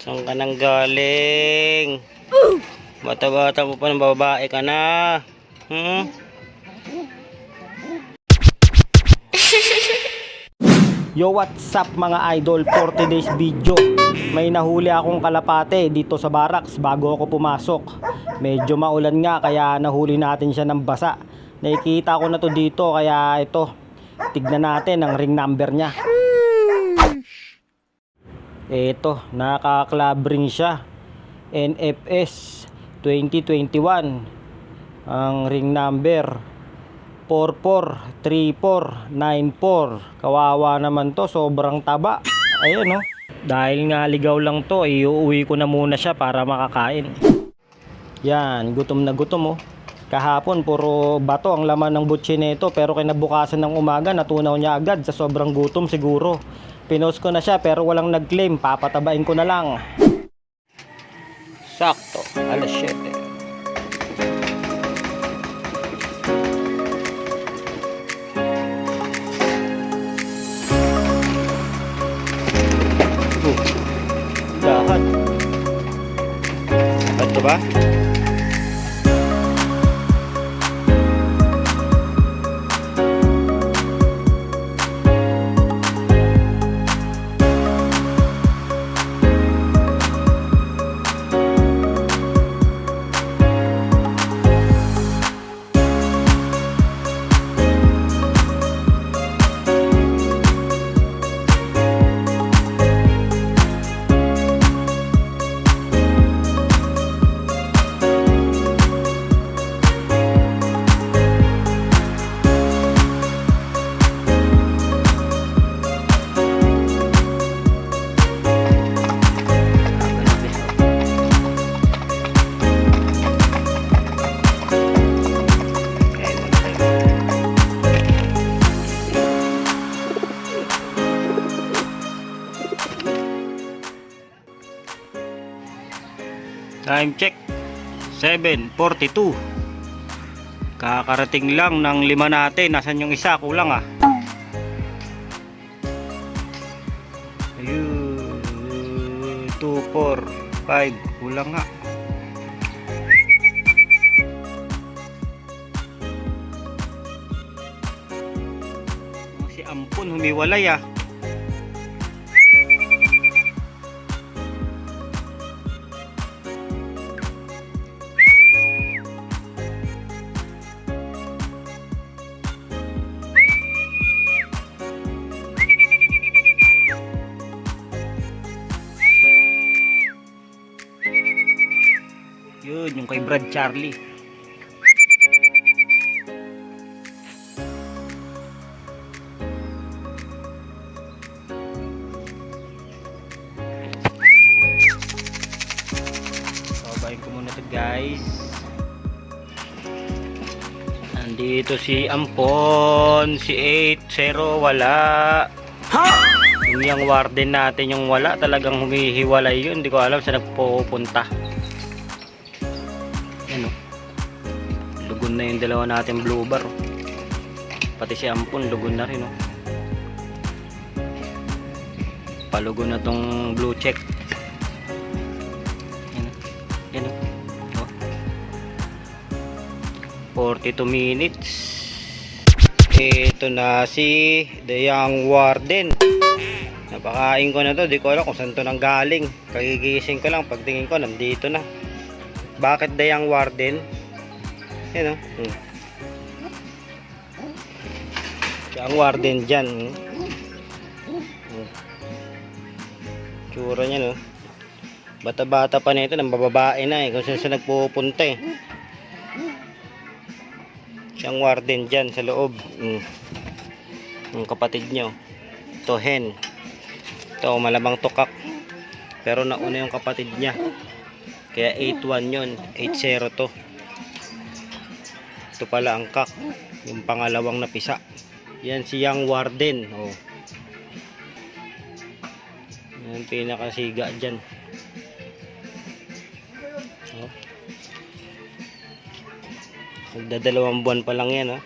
Saan ka nang galing? Bata-bata mo pa ng babae ka na. Yo, what's up mga idol? 40 days video. May nahuli akong kalapate dito sa barracks bago ako pumasok. Medyo maulan nga kaya nahuli natin siya ng basa. Nakikita ko na to dito kaya ito, tignan natin ang ring number niya. Ito, naka-club ring siya. NFS 2021. Ang ring number 443494. Kawawa naman to, sobrang taba. Ayun no. Dahil nga ligaw lang to, iuwi ko na muna siya para makakain. Yan, gutom na gutom oh. Kahapon puro bato ang laman ng butsi nito, pero kinabukasan ng umaga natunaw niya agad sa sobrang gutom siguro. Pinost ko na siya pero walang nag-claim, papatabain ko na lang. Sakto, alas 7. Dahan. Ito ba? Time check 7:42. Kakarating lang ng 5 natin. Nasaan yung isa? Kulang ah. Ayun, 2, 4, 5. Kulang nga. Si Ampon humiwalay ah. Yun, yung kay Brad Charlie. Babayin ko muna to guys. Nandito si Ampon, si 8-0 wala. Yung warden natin yung wala, talagang humihiwalay yun. Hindi ko alam saan nagpupunta. Ano, lugon na yung dalawa natin blue bar oh. Pati si Ampon lugon na rin oh. Palugon na tong blue check. Yan oh. 42 minutes. Ito na si The Young Warden. Napakain ko na to, di ko alam kung saan to nang galing. Kagigising ko lang, pagtingin ko nandito na. Bakit The Young Warden? Yan o. Ang warden dyan. Tsura niya no. Bata-bata pa nito, nang bababae na eh. Kung saan siya nagpupunta eh. Siyang warden dyan sa loob. Yung kapatid nyo. Ito hen. Ito malamang tukak. Pero nauna yung kapatid niya. Kaya 8-1 yun, 8-0 to. Ito pala ang kak, yung pangalawang napisa. Yan si Young Warden oh. Yan pinakasiga dyan oh. Magdadalawang buwan pa lang yan oh.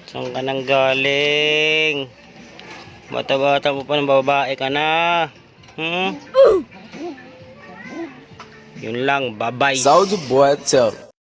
Saan ka nang galing? Bata-bata mo pa ng babae ka na. Yun lang, bye-bye. Soldier boy, tell.